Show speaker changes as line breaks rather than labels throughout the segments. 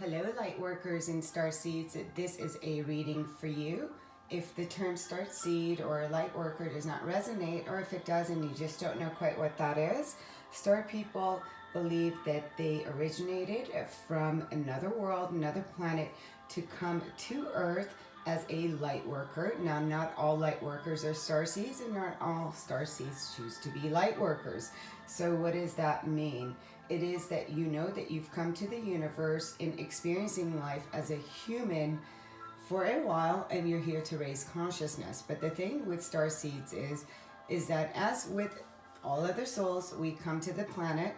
Hello, Lightworkers and Starseeds. This is a reading for you. If the term Starseed or Lightworker does not resonate, or if it does and you just don't know quite what that is, Star people believe that they originated from another world, another planet, to come to Earth as a light worker. Now, not all light workers are starseeds, and not all starseeds choose to be light workers. So what does that mean? It is that you know that you've come to the universe in experiencing life as a human for a while, and you're here to raise consciousness. But the thing with starseeds is that as with all other souls, we come to the planet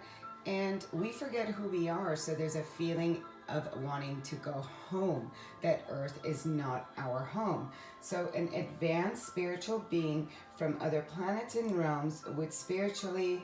and we forget who we are. So there's a feeling of wanting to go home, that Earth is not our home. So an advanced spiritual being from other planets and realms would spiritually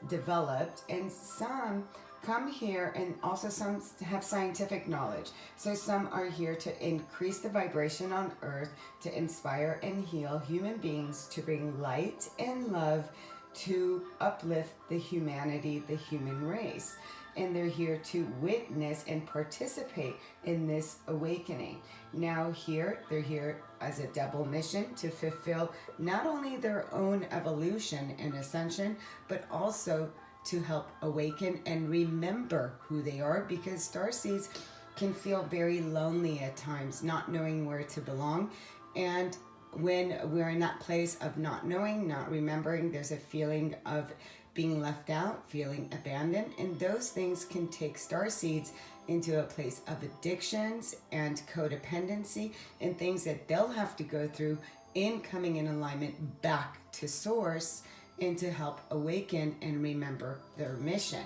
developed, and some come here, and also some have scientific knowledge. So some are here to increase the vibration on Earth, to inspire and heal human beings, to bring light and love, to uplift the humanity, the human race. And they're here to witness and participate in this awakening. Now they're here as a double mission to fulfill not only their own evolution and ascension, but also to help awaken and remember who they are, because starseeds can feel very lonely at times, not knowing where to belong. And when we're in that place of not knowing, not remembering, there's a feeling of being left out, feeling abandoned, and those things can take starseeds into a place of addictions and codependency and things that they'll have to go through in coming in alignment back to source, and to help awaken and remember their mission.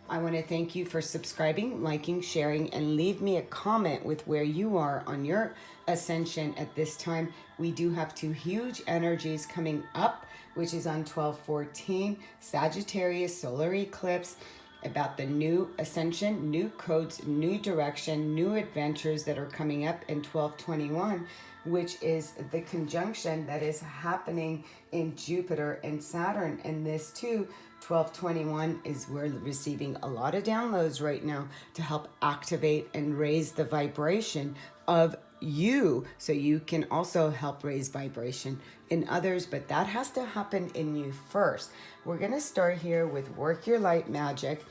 I want to thank you for subscribing, liking, sharing, and leave me a comment with where you are on your ascension at this time. We do have two huge energies coming up, which is on 12/14, Sagittarius solar eclipse, about the new ascension, new codes, new direction, new adventures that are coming up in 12/21, which is the conjunction that is happening in Jupiter and Saturn. And this too, 12/21, is we're receiving a lot of downloads right now to help activate and raise the vibration of you, so you can also help raise vibration in others, but that has to happen in you first. We're going to start here with Work Your Light Magic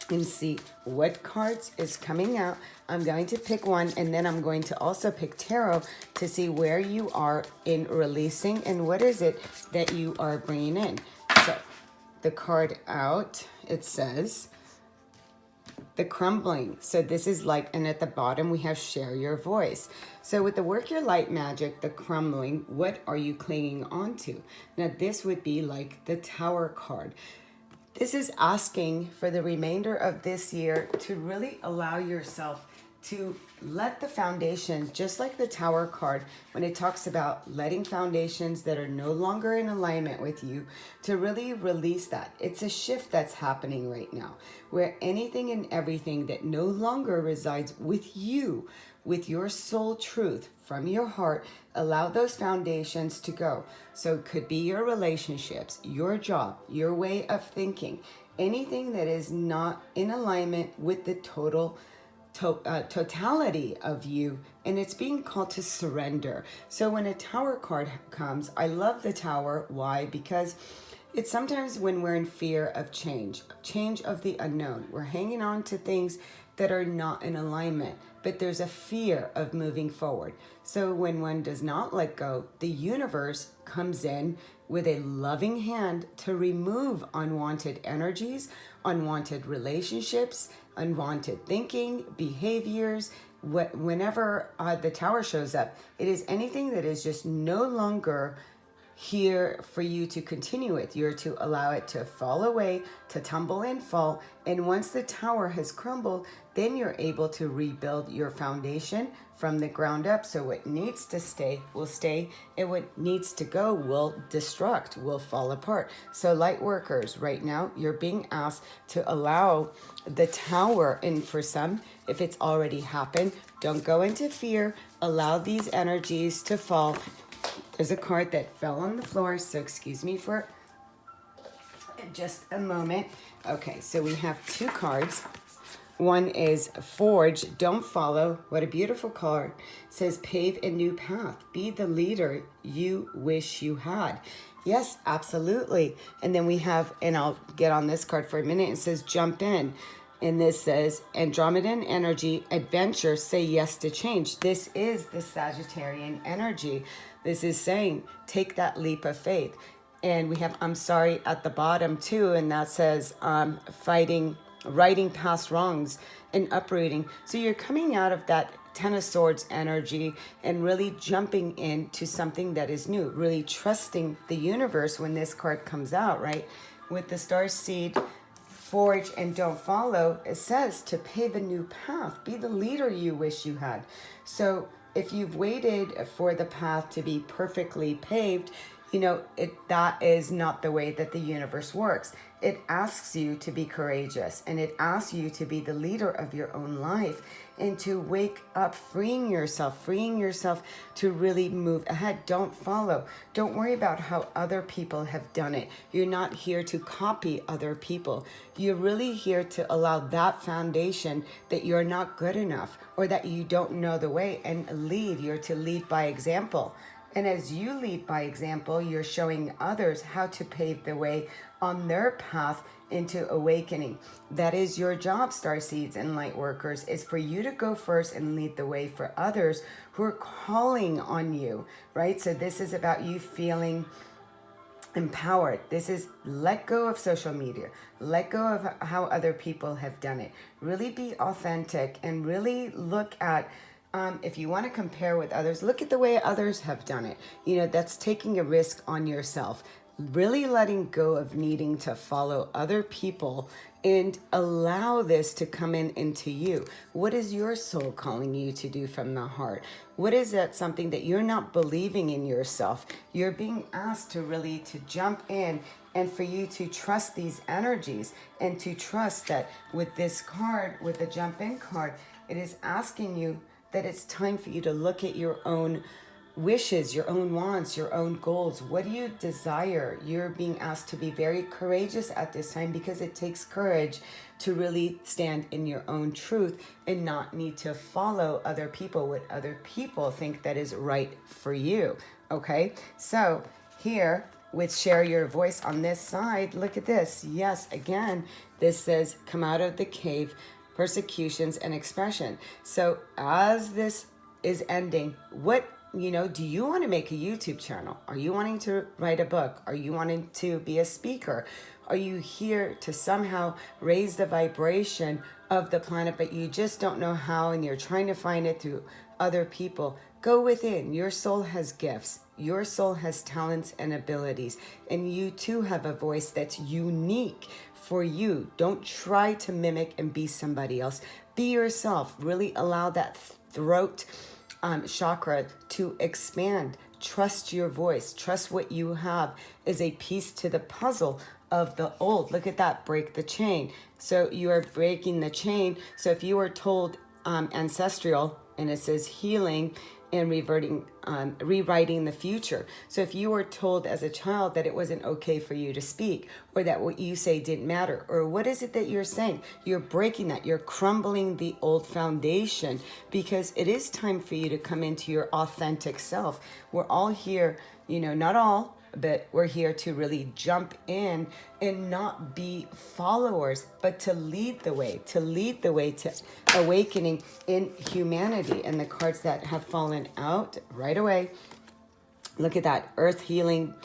and see what cards is coming out. I'm going to pick one, and then I'm going to also pick tarot to see where you are in releasing and what is it that you are bringing in. So the card out, it says the crumbling. So this is like, and at the bottom we have share your voice. So with the Work Your Light Magic, the crumbling, what are you clinging on to? Now this would be like the Tower card. This is asking for the remainder of this year to really allow yourself to let the foundations, just like the Tower card, when it talks about letting foundations that are no longer in alignment with you, to really release that. It's a shift that's happening right now, where anything and everything that no longer resides with you, with your soul truth from your heart, allow those foundations to go. So it could be your relationships, your job, your way of thinking, anything that is not in alignment with the totality of you, and it's being called to surrender. So when a Tower card comes, I love the Tower. Why? Because it's sometimes when we're in fear of change of the unknown, we're hanging on to things that are not in alignment, but there's a fear of moving forward. So when one does not let go, the universe comes in with a loving hand to remove unwanted energies, unwanted relationships, unwanted thinking, behaviors. Whenever the Tower shows up, it is anything that is just no longer here for you to continue with. You're to allow it to fall away, to tumble and fall. And once the Tower has crumbled, then you're able to rebuild your foundation from the ground up. So what needs to stay will stay, and what needs to go will destruct, will fall apart. So light workers, right now, you're being asked to allow the Tower, and for some, if it's already happened, don't go into fear. Allow these energies to fall. There's a card that fell on the floor, so excuse me for just a moment. Okay, so we have two cards. one is forge, don't follow. What a beautiful card. It says pave a new path. Be the leader you wish you had. Yes, absolutely. And then we have, and I'll get on this card for a minute, it says jump in. And this says Andromedan energy, adventure, say yes to change. This is the Sagittarian energy. This is saying take that leap of faith. And we have I'm sorry at the bottom too, and that says righting past wrongs and uprooting. So you're coming out of that Ten of Swords energy and really jumping into something that is new, really trusting the universe when this card comes out, right? With the Starseed forge and don't follow, it says to pave a new path, be the leader you wish you had. So if you've waited for the path to be perfectly paved, you know, that is not the way that the universe works. It asks you to be courageous, and it asks you to be the leader of your own life and to wake up, freeing yourself to really move ahead. Don't follow. Don't worry about how other people have done it. You're not here to copy other people. You're really here to allow that foundation that you're not good enough or that you don't know the way and lead. You're to lead by example. And as you lead by example, you're showing others how to pave the way on their path into awakening. That is your job, Starseeds and Lightworkers, is for you to go first and lead the way for others who are calling on you, right? So this is about you feeling empowered. This is let go of social media. Let go of how other people have done it. Really be authentic and really look at if you want to compare with others, look at the way others have done it. You know, that's taking a risk on yourself. Really letting go of needing to follow other people and allow this to come into you. What is your soul calling you to do from the heart? What is that something that you're not believing in yourself? You're being asked to really to jump in and for you to trust these energies and to trust that with this card, with the jump in card, it is asking you that it's time for you to look at your own wishes, your own wants, your own goals. What do you desire? You're being asked to be very courageous at this time because it takes courage to really stand in your own truth and not need to follow other people, what other people think that is right for you. Okay, so here with share your voice on this side, look at this. Yes, again, this says come out of the cave, persecutions and expression. So as this is ending, do you want to make a YouTube channel? Are you wanting to write a book? Are you wanting to be a speaker? Are you here to somehow raise the vibration of the planet, but you just don't know how and you're trying to find it through other people? Go within. Your soul has gifts. Your soul has talents and abilities, and you too have a voice that's unique for you. Don't try to mimic and be somebody else. Be yourself. Really allow that throat chakra to expand. Trust your voice. Trust what you have is a piece to the puzzle of the old. Look at that. Break the chain. So you are breaking the chain. So if you were told ancestral, and it says healing and rewriting the future. So if you were told as a child that it wasn't okay for you to speak, or that what you say didn't matter, or what is it that you're saying? You're breaking that. You're crumbling the old foundation because it is time for you to come into your authentic self. We're all here, not all, but we're here to really jump in and not be followers, but to lead the way to awakening in humanity. And the cards that have fallen out right away, look at that, earth healing,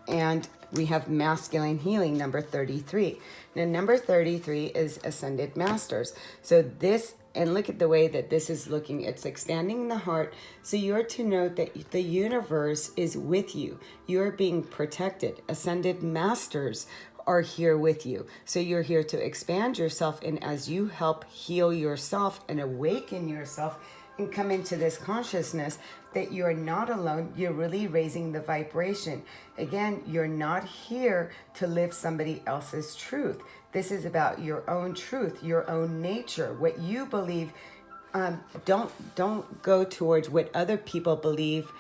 and we have masculine healing, number 33. Now, number 33 is ascended masters. So this, and look at the way that this is looking. It's expanding the heart. So you're to know that the universe is with you. You're being protected. Ascended masters are here with you. So you're here to expand yourself. And as you help heal yourself and awaken yourself and come into this consciousness that you're not alone, you're really raising the vibration. Again, you're not here to live somebody else's truth. This is about your own truth, your own nature, what you believe. Don't go towards what other people believe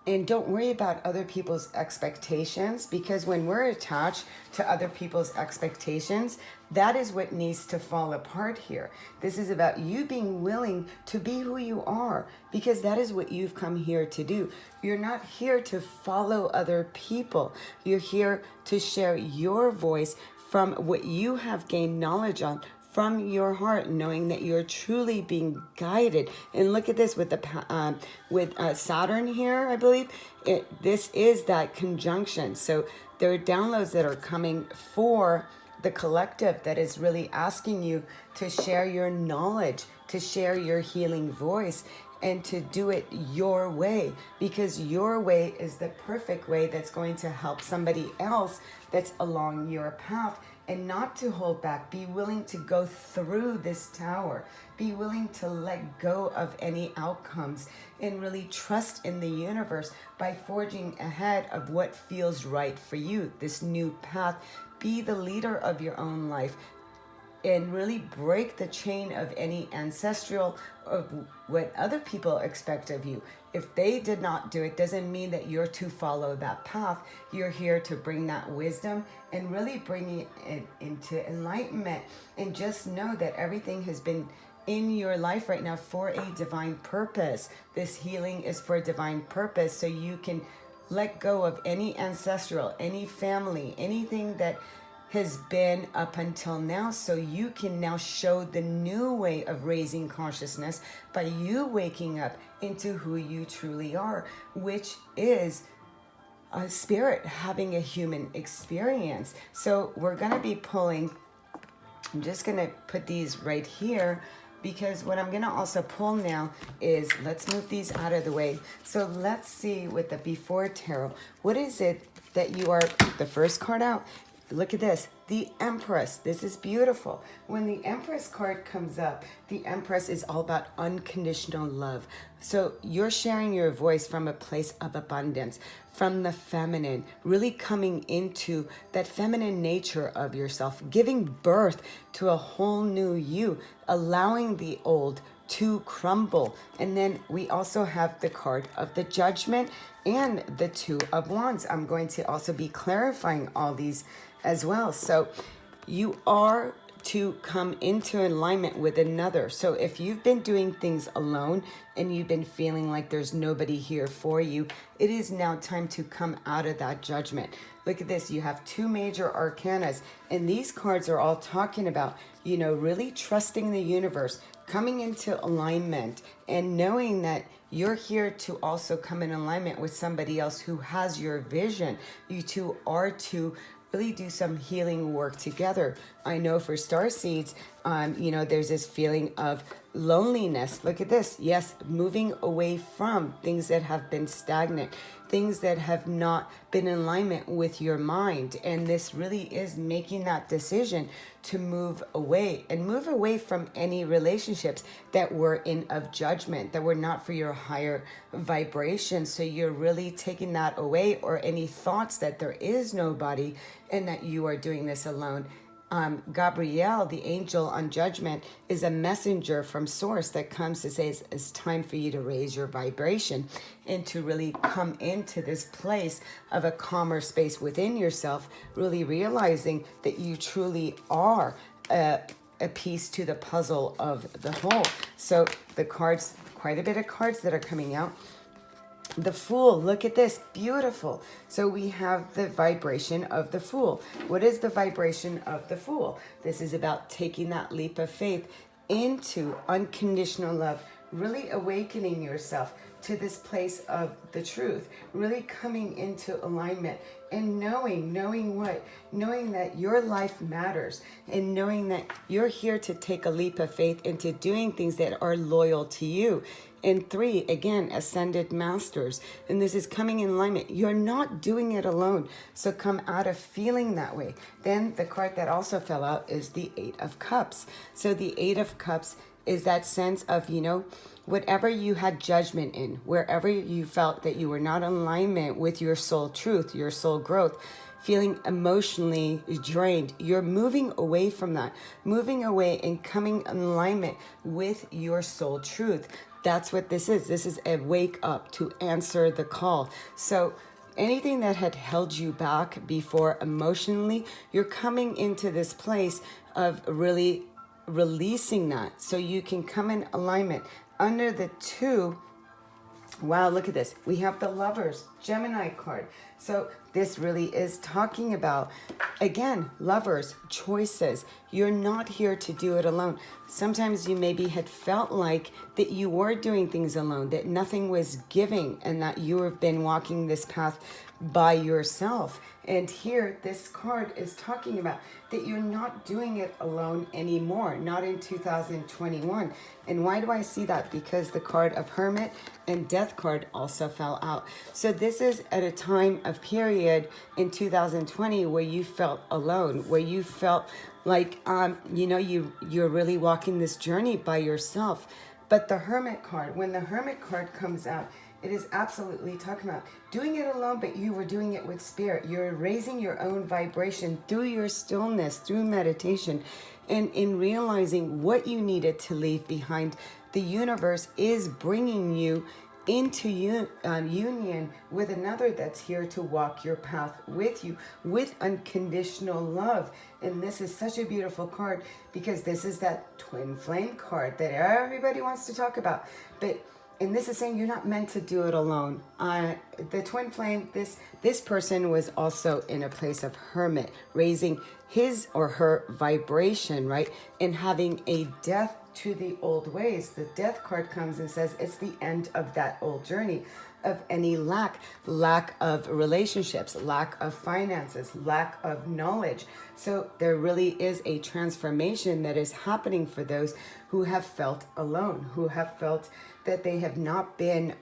And don't worry about other people's expectations, because when we're attached to other people's expectations, that is what needs to fall apart here. This is about you being willing to be who you are, because that is what you've come here to do. You're not here to follow other people. You're here to share your voice from what you have gained knowledge on, from your heart, knowing that you're truly being guided. And look at this with the Saturn here, I believe. This is that conjunction. So there are downloads that are coming for the collective that is really asking you to share your knowledge, to share your healing voice, and to do it your way, because your way is the perfect way that's going to help somebody else that's along your path. And not to hold back. Be willing to go through this tower. Be willing to let go of any outcomes and really trust in the universe by forging ahead of what feels right for you, this new path. Be the leader of your own life and really break the chain of any ancestral of what other people expect of you. If they did not do it, doesn't mean that you're to follow that path. You're here to bring that wisdom and really bring it into enlightenment. And just know that everything has been in your life right now for a divine purpose. This healing is for a divine purpose, so you can let go of any ancestral, any family, anything that has been up until now, so you can now show the new way of raising consciousness by you waking up into who you truly are, which is a spirit having a human experience. So we're going to be pulling, I'm just going to put these right here, because what I'm going to also pull now is, let's move these out of the way. So let's see with the before tarot, what is it that you are, the first card out. Look at this, the Empress. This is beautiful. When the Empress card comes up, the Empress is all about unconditional love. So you're sharing your voice from a place of abundance, from the feminine, really coming into that feminine nature of yourself, giving birth to a whole new you, allowing the old to crumble. And then we also have the card of the Judgment and the Two of Wands. I'm going to also be clarifying all these as well. So you are to come into alignment with another. So if you've been doing things alone and you've been feeling like there's nobody here for you, it is now time to come out of that judgment. Look at this. You have two major arcanas, and these cards are all talking about, you know, really trusting the universe, coming into alignment, and knowing that you're here to also come in alignment with somebody else who has your vision. You two are to really do some healing work together. I know for Starseeds, you know, there's this feeling of loneliness. Look at this. Yes, moving away from things that have been stagnant, things that have not been in alignment with your mind. And this really is making that decision to move away, and move away from any relationships that were in of judgment, that were not for your higher vibration. So you're really taking that away, or any thoughts that there is nobody and that you are doing this alone. Gabrielle, the angel on judgment, is a messenger from source that comes to say it's time for you to raise your vibration and to really come into this place of a calmer space within yourself, really realizing that you truly are a piece to the puzzle of the whole. So the cards, quite a bit of cards that are coming out. The Fool, look at this, beautiful. So we have the vibration of the Fool. What is the vibration of the Fool? This is about taking that leap of faith into unconditional love, really awakening yourself to this place of the truth, really coming into alignment and knowing what? Knowing that your life matters, and knowing that you're here to take a leap of faith into doing things that are loyal to you. And 3, again, ascended masters. And this is coming in alignment. You're not doing it alone. So come out of feeling that way. Then the card that also fell out is the 8 of Cups. So the 8 of Cups is that sense of, you know, whatever you had judgment in, wherever you felt that you were not in alignment with your soul truth, your soul growth, feeling emotionally drained, you're moving away from that, moving away and coming in alignment with your soul truth. that's what this is. This is a wake up to answer the call. So anything that had held you back before emotionally, you're coming into this place of really releasing that so you can come in alignment. Under the 2, wow, look at this. We have the Lovers, Gemini card. So this really is talking about, again, lovers, choices. You're not here to do it alone. Sometimes you maybe had felt like that you were doing things alone, that nothing was giving, and that you have been walking this path by yourself. And here, this card is talking about that you're not doing it alone anymore, not in 2021. And why do I see that? Because the card of Hermit and Death card also fell out. So this is at a time of period in 2020 where you felt alone, where you felt like, you're really walking this journey by yourself. But the Hermit card, when the Hermit card comes out, it is absolutely talking about doing it alone, but you were doing it with spirit. You're raising your own vibration through your stillness, through meditation, and in realizing what you needed to leave behind. The universe is bringing you into union with another that's here to walk your path with you with unconditional love. And this is such a beautiful card because this is that twin flame card that everybody wants to talk about. And this is saying you're not meant to do it alone. The twin flame, this person was also in a place of hermit, raising his or her vibration, right? And having a death to the old ways. The Death card comes and says it's the end of that old journey of any lack of relationships, lack of finances, lack of knowledge. So there really is a transformation that is happening for those who have felt alone, who have felt that they have not been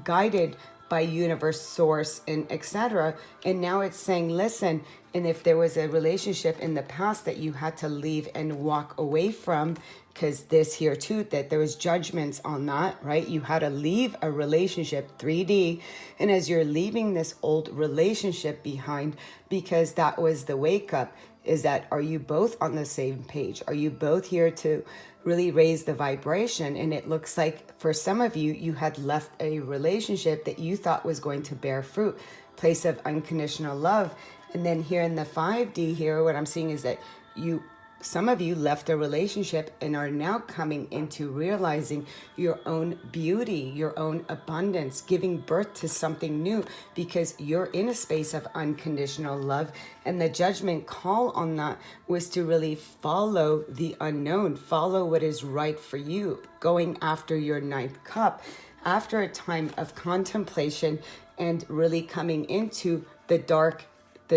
guided by universe, source, and etc. And now it's saying, listen, and if there was a relationship in the past that you had to leave and walk away from, because this here too, that there was judgments on that, right? You had to leave a relationship, 3D. And as you're leaving this old relationship behind, because that was the wake up, is that, are you both on the same page? Are you both here to really raise the vibration? And it looks like for some of you, you had left a relationship that you thought was going to bear fruit, place of unconditional love. And then here in the 5D here, what I'm seeing is that some of you left a relationship and are now coming into realizing your own beauty, your own abundance, giving birth to something new because you're in a space of unconditional love. And the judgment call on that was to really follow the unknown, follow what is right for you, going after your 9th cup after a time of contemplation and really coming into the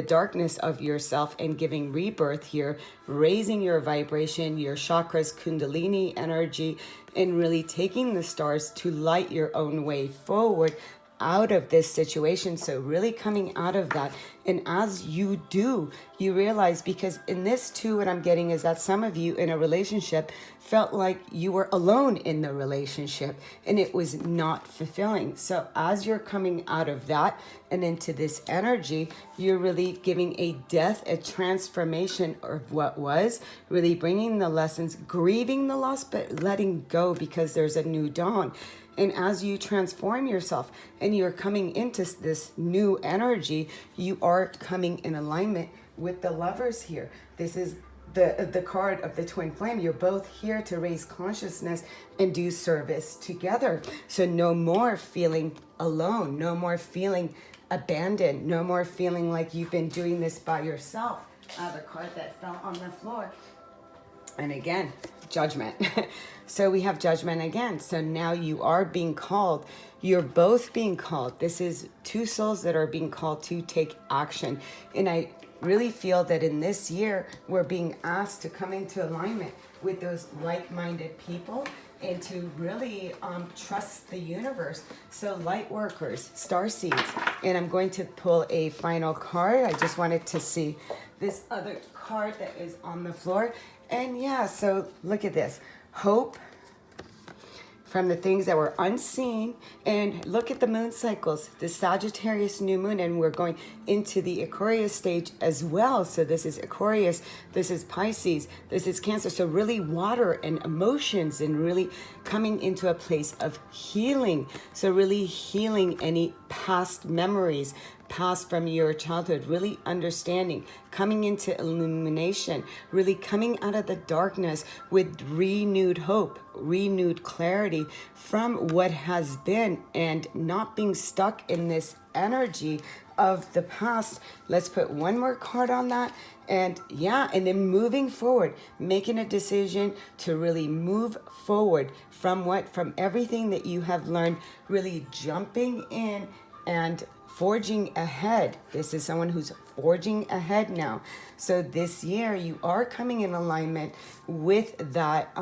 darkness of yourself and giving rebirth here, raising your vibration, your chakras, kundalini energy, and really taking the stars to light your own way forward out of this situation. So really coming out of that. And as you do, you realize, because in this too, what I'm getting is that some of you in a relationship felt like you were alone in the relationship and it was not fulfilling. So as you're coming out of that and into this energy, you're really giving a death, a transformation of what was, really bringing the lessons, grieving the loss, but letting go because there's a new dawn. And as you transform yourself and you're coming into this new energy, you are coming in alignment with the Lovers here. This is the card of the twin flame. You're both here to raise consciousness and do service together. So no more feeling alone, no more feeling abandoned, no more feeling like you've been doing this by yourself. The card that fell on the floor. And again, judgment. So we have judgment again. So now you are being called. You're both being called. This is two souls that are being called to take action. And I really feel that in this year, we're being asked to come into alignment with those like-minded people and to really trust the universe. So Lightworkers, Starseeds. And I'm going to pull a final card. I just wanted to see this other card that is on the floor. And yeah, so look at this. Hope, from the things that were unseen. And look at the moon cycles, the Sagittarius new moon, and we're going into the Aquarius stage as well. So this is Aquarius, this is Pisces, this is Cancer. So really water and emotions, and really coming into a place of healing. So really healing any past memories, past from your childhood, really understanding, coming into illumination, really coming out of the darkness with renewed hope, renewed clarity from what has been, and not being stuck in this energy of the past. Let's put one more card on that. And yeah, and then moving forward, making a decision to really move forward from from everything that you have learned, really jumping in and forging ahead. This is someone who's forging ahead now. So this year you are coming in alignment with that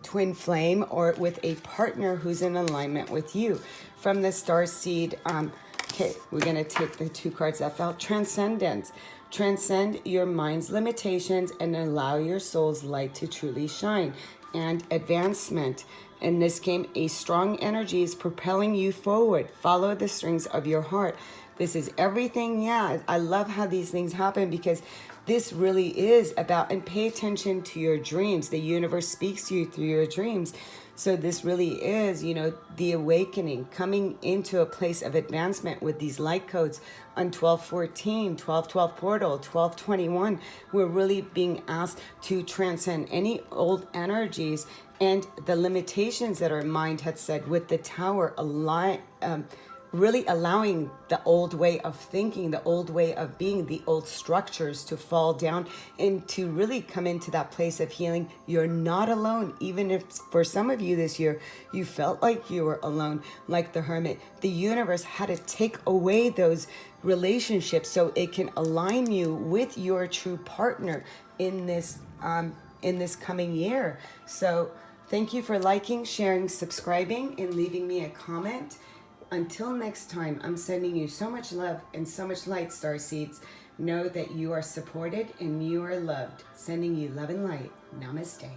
twin flame, or with a partner who's in alignment with you. From the Starseed, okay, we're going to take the two cards that fell. Transcendence. Transcend your mind's limitations and allow your soul's light to truly shine. And advancement. In this game, a strong energy is propelling you forward. Follow the strings of your heart. This is everything. Yeah, I love how these things happen, because this really is about, and pay attention to your dreams. The universe speaks to you through your dreams. So this really is, you know, the awakening, coming into a place of advancement with these light codes on 1214, 1212 portal, 1221. We're really being asked to transcend any old energies and the limitations that our mind had said with the tower, really allowing the old way of thinking, the old way of being, the old structures to fall down, and to really come into that place of healing. You're not alone. Even if for some of you this year, you felt like you were alone, like the Hermit. The universe had to take away those relationships so it can align you with your true partner in this coming year. So thank you for liking, sharing, subscribing, and leaving me a comment. Until next time, I'm sending you so much love and so much light, Starseeds. Know that you are supported and you are loved. Sending you love and light. Namaste.